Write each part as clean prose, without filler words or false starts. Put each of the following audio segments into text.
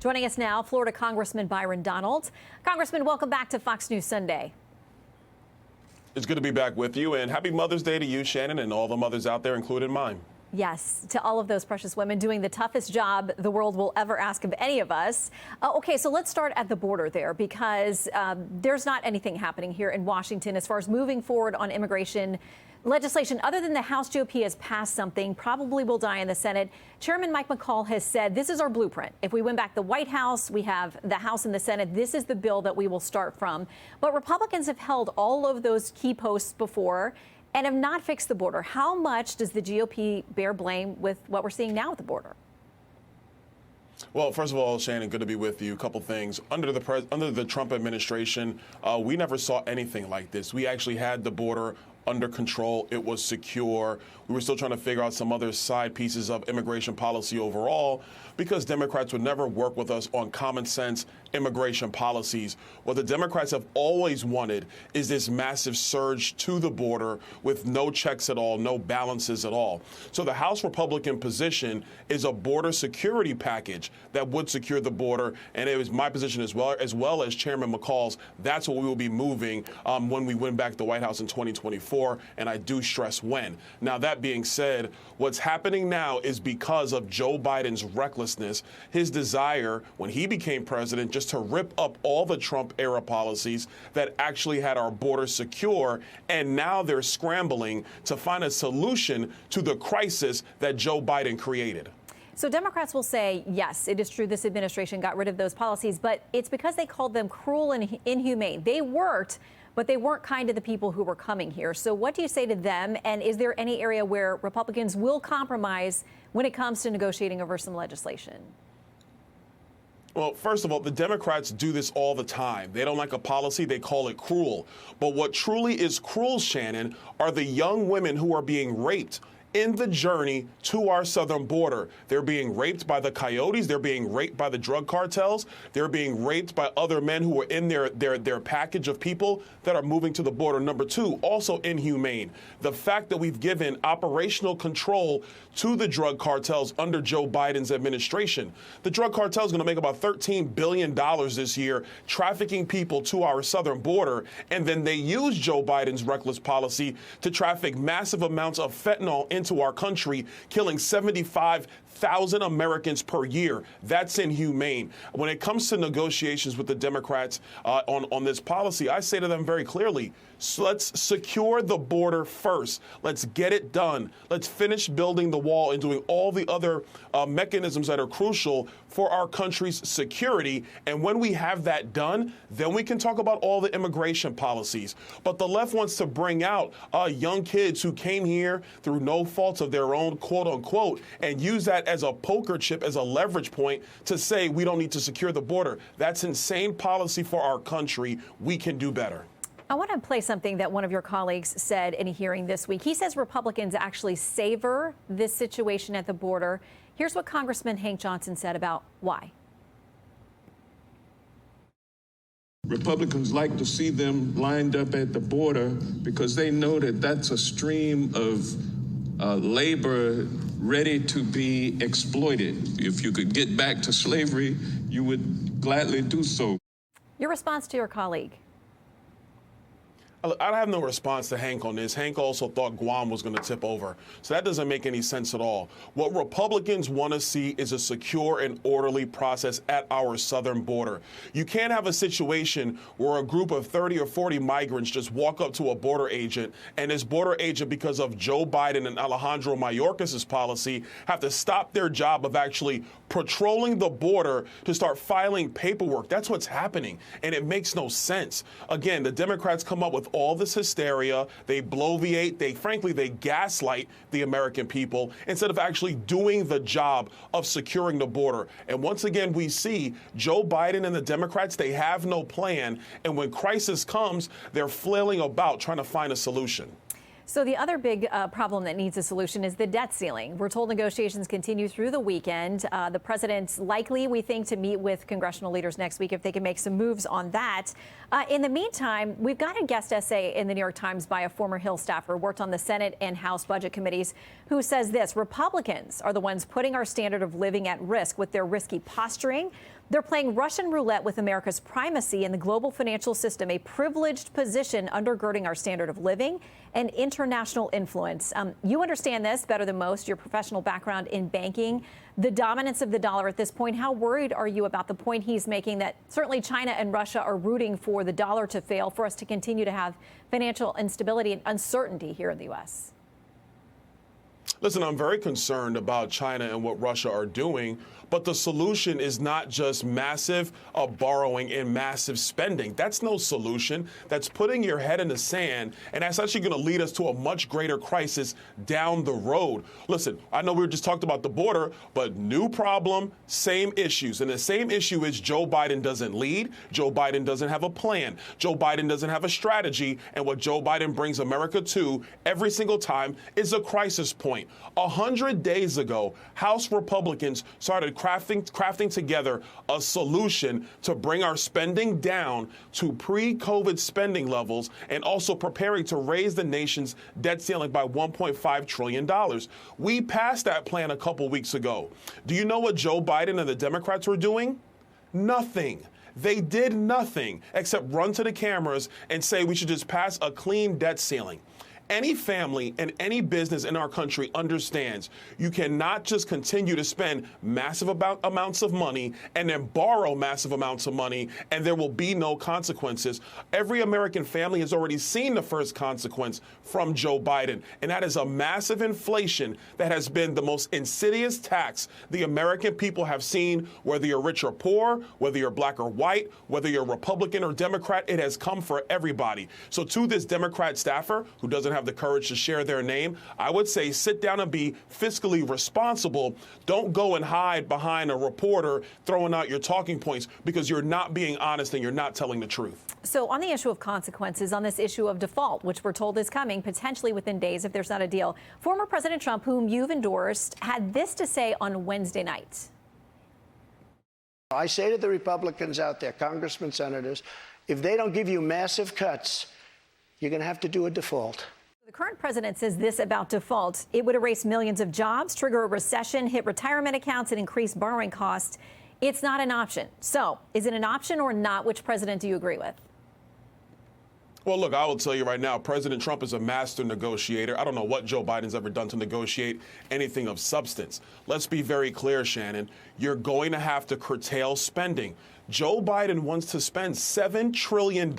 Joining us now, Florida Congressman Byron Donalds. Congressman, welcome back to Fox News Sunday. It's good to be back with you, and happy Mother's Day to you, Shannon, and all the mothers out there, including mine. Yes, to all of those precious women doing the toughest job the world will ever ask of any of us. Okay, so let's start at the border there, because there's not anything happening here in Washington as far as moving forward on immigration legislation, other than the House GOP has passed something, probably will die in the Senate. Chairman Mike McCall has said this is our blueprint. If we win back the White House, we have the House and the Senate. This is the bill that we will start from. But Republicans have held all of those key posts before and have not fixed the border. How much does the GOP bear blame with what we're seeing now at the border? Well, first of all, Shannon, good to be with you. A couple things. Under the Trump administration, we never saw anything like this. We actually had the border under control. It was secure. We were still trying to figure out some other side pieces of immigration policy overall, because Democrats would never work with us on common sense immigration policies. What the Democrats have always wanted is this massive surge to the border with no checks at all, no balances at all. So the House Republican position is a border security package that would secure the border, and it was my position as well as Chairman McCall's. That's what we will be moving when we win back the White House in 2024, and I do stress when. Now, that being said, what's happening now is because of Joe Biden's recklessness, his desire when he became president just to rip up all the Trump-era policies that actually had our border secure, and now they're scrambling to find a solution to the crisis that Joe Biden created. So Democrats will say, yes, it is true this administration got rid of those policies, but it's because they called them cruel and inhumane. They worked, but they weren't kind to the people who were coming here. So what do you say to them? And is there any area where Republicans will compromise when it comes to negotiating over some legislation? Well, first of all, the Democrats do this all the time. They don't like a policy, they call it cruel. But what truly is cruel, Shannon, are the young women who are being raped in the journey to our southern border. They're being raped by the coyotes. They're being raped by the drug cartels. They're being raped by other men who are in their package of people that are moving to the border. Number two, also inhumane, the fact that we've given operational control to the drug cartels under Joe Biden's administration. The drug cartel is going to make about $13 billion this year trafficking people to our southern border, and then they use Joe Biden's reckless policy to traffic massive amounts of fentanyl into our country, killing 75,000 Americans per year. That's inhumane. When it comes to negotiations with the Democrats on this policy, I say to them very clearly, let's secure the border first. Let's get it done. Let's finish building the wall and doing all the other mechanisms that are crucial for our country's security. And when we have that done, then we can talk about all the immigration policies. But the left wants to bring out young kids who came here through no faults of their own, quote unquote, and use that as a poker chip, as a leverage point to say we don't need to secure the border. That's insane policy for our country. We can do better. I want to play something that one of your colleagues said in a hearing this week. He says Republicans actually savor this situation at the border. Here's what Congressman Hank Johnson said about why. Republicans like to see them lined up at the border because they know that that's a stream of labor ready to be exploited. If you could get back to slavery, you would gladly do so. Your response to your colleague? I have no response to Hank on this. Hank also thought Guam was going to tip over. So that doesn't make any sense at all. What Republicans want to see is a secure and orderly process at our southern border. You can't have a situation where a group of 30 or 40 migrants just walk up to a border agent, and this border agent, because of Joe Biden and Alejandro Mayorkas' policy, have to stop their job of actually patrolling the border to start filing paperwork. That's what's happening, and it makes no sense. Again, the Democrats come up with all this hysteria. They bloviate. They gaslight the American people instead of actually doing the job of securing the border. And once again, we see Joe Biden and the Democrats, they have no plan. And when crisis comes, they're flailing about trying to find a solution. So the other big problem that needs a solution is the debt ceiling. We're told negotiations continue through the weekend. The president's likely, we think, to meet with congressional leaders next week if they can make some moves on that. In the meantime, we've got a guest essay in the New York Times by a former Hill staffer, worked on the Senate and House budget committees, who says this: Republicans are the ones putting our standard of living at risk with their risky posturing. They're playing Russian roulette with America's primacy in the global financial system, a privileged position undergirding our standard of living and international influence. You understand this better than most, your professional background in banking, the dominance of the dollar at this point. How worried are you about the point he's making that certainly China and Russia are rooting for the dollar to fail for us to continue to have financial instability and uncertainty here in the U.S.? Listen, I'm very concerned about China and what Russia are doing, but the solution is not just massive borrowing and massive spending. That's no solution. That's putting your head in the sand, and that's actually going to lead us to a much greater crisis down the road. Listen, I know we just talked about the border, but new problem, same issues. And the same issue is Joe Biden doesn't lead. Joe Biden doesn't have a plan. Joe Biden doesn't have a strategy. And what Joe Biden brings America to every single time is a crisis point. 100 days ago, House Republicans started crafting together a solution to bring our spending down to pre-COVID spending levels and also preparing to raise the nation's debt ceiling by $1.5 trillion. We passed that plan a couple weeks ago. Do you know what Joe Biden and the Democrats were doing? Nothing. They did nothing except run to the cameras and say we should just pass a clean debt ceiling. Any family and any business in our country understands you cannot just continue to spend massive amounts of money and then borrow massive amounts of money and there will be no consequences. Every American family has already seen the first consequence from Joe Biden, and that is a massive inflation that has been the most insidious tax the American people have seen, whether you're rich or poor, whether you're black or white, whether you're Republican or Democrat. It has come for everybody. So to this Democrat staffer who doesn't have the courage to share their name, I would say sit down and be fiscally responsible. Don't go and hide behind a reporter throwing out your talking points because you're not being honest and you're not telling the truth. So on the issue of consequences, on this issue of default, which we're told is coming potentially within days if there's not a deal, former President Trump, whom you've endorsed, had this to say on Wednesday night. I say to the Republicans out there, congressmen, senators, if they don't give you massive cuts, you're going to have to do a default. The current president says this about default. It would erase millions of jobs, trigger a recession, hit retirement accounts, and increase borrowing costs. It's not an option. So is it an option or not? Which president do you agree with? Well, look, I will tell you right now, President Trump is a master negotiator. I don't know what Joe Biden's ever done to negotiate anything of substance. Let's be very clear, Shannon. You're going to have to curtail spending. Joe Biden wants to spend $7 trillion.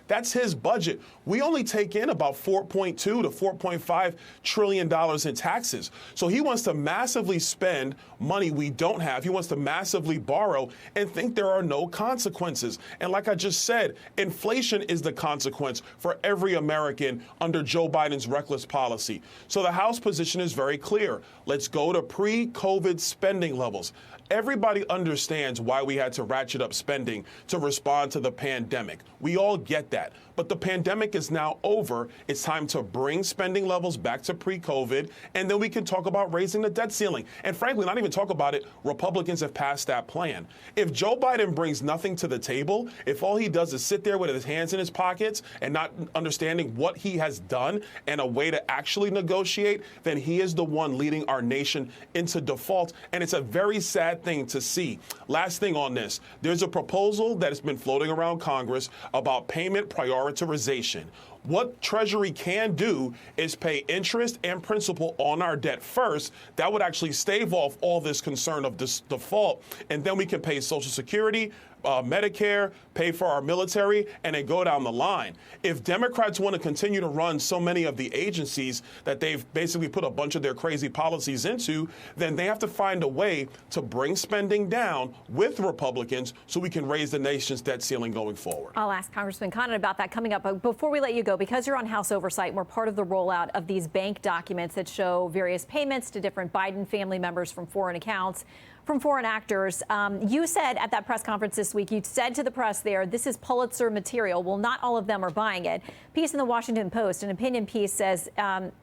That's his budget. We only take in about $4.2 to $4.5 trillion in taxes. So he wants to massively spend money we don't have. He wants to massively borrow and think there are no consequences. And like I just said, inflation is the consequence for every American under Joe Biden's reckless policy. So the House position is very clear. Let's go to pre-COVID spending levels. Everybody understands why we had to ratchet up spending to respond to the pandemic. We all get that. But the pandemic is now over. It's time to bring spending levels back to pre-COVID, and then we can talk about raising the debt ceiling. And frankly, not even talk about it. Republicans have passed that plan. If Joe Biden brings nothing to the table, if all he does is sit there with his hands in his pockets and not understanding what he has done and a way to actually negotiate, then he is the one leading our nation into default. And it's a very sad thing to see. Last thing on this, there's a proposal that has been floating around Congress about payment prioritization. What Treasury can do is pay interest and principal on our debt first. That would actually stave off all this concern of this default. And then we can pay Social Security, Medicare, pay for our military, and then go down the line. If Democrats want to continue to run so many of the agencies that they've basically put a bunch of their crazy policies into, then they have to find a way to bring spending down with Republicans so we can raise the nation's debt ceiling going forward. I'll ask Congressman Condon about that coming up. But before we let you go, because you're on House Oversight and we're part of the rollout of these bank documents that show various payments to different Biden family members from foreign accounts, from foreign actors. You said at that press conference this week, you said to the press there, this is Pulitzer material. Well, not all of them are buying it. Piece in the Washington Post, an opinion piece says,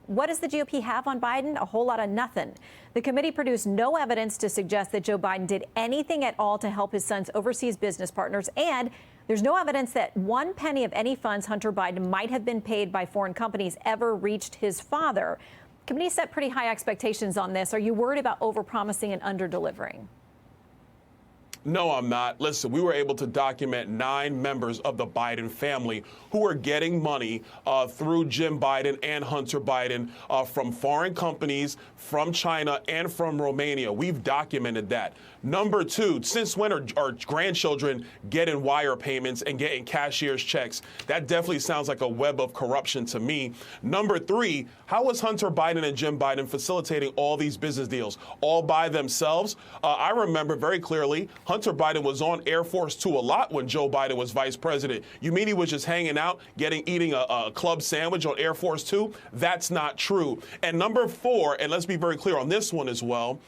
what does the GOP have on Biden? A whole lot of nothing. The committee produced no evidence to suggest that Joe Biden did anything at all to help his son's overseas business partners. And there's no evidence that one penny of any funds Hunter Biden might have been paid by foreign companies ever reached his father. Committee set pretty high expectations on this. Are you worried about overpromising and underdelivering? No, I'm not. Listen, we were able to document 9 members of the Biden family who are getting money through Jim Biden and Hunter Biden from foreign companies, from China, and from Romania. We've documented that. Number 2, since when are our grandchildren getting wire payments and getting cashier's checks? That definitely sounds like a web of corruption to me. Number 3, how was Hunter Biden and Jim Biden facilitating all these business deals all by themselves? I remember very clearly Hunter Biden was on Air Force 2 a lot when Joe Biden was vice president. You mean he was just hanging out, eating a club sandwich on Air Force 2? That's not true. And number 4, and let's be very clear on this one as well,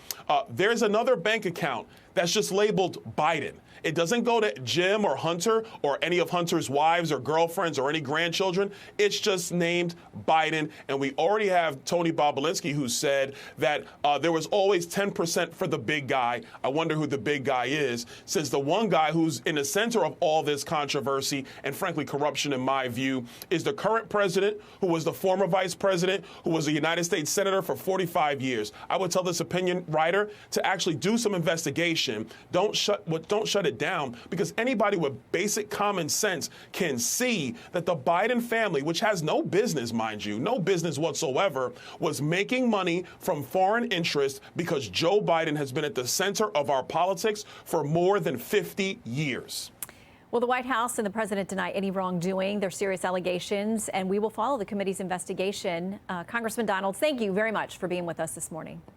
there's another bank account that's just labeled Biden. It doesn't go to Jim or Hunter or any of Hunter's wives or girlfriends or any grandchildren. It's just named Biden. And we already have Tony Bobolinsky, who said that there was always 10% for the big guy. I wonder who the big guy is, since the one guy who's in the center of all this controversy and, frankly, corruption, in my view, is the current president, who was the former vice president, who was a United States senator for 45 years. I would tell this opinion writer to actually do some investigation. Don't shut it down, because anybody with basic common sense can see that the Biden family, which has no business, mind you, no business whatsoever, was making money from foreign interests because Joe Biden has been at the center of our politics for more than 50 years. Well, the White House and the president deny any wrongdoing. They're serious allegations, and we will follow the committee's investigation. Congressman Donalds, thank you very much for being with us this morning.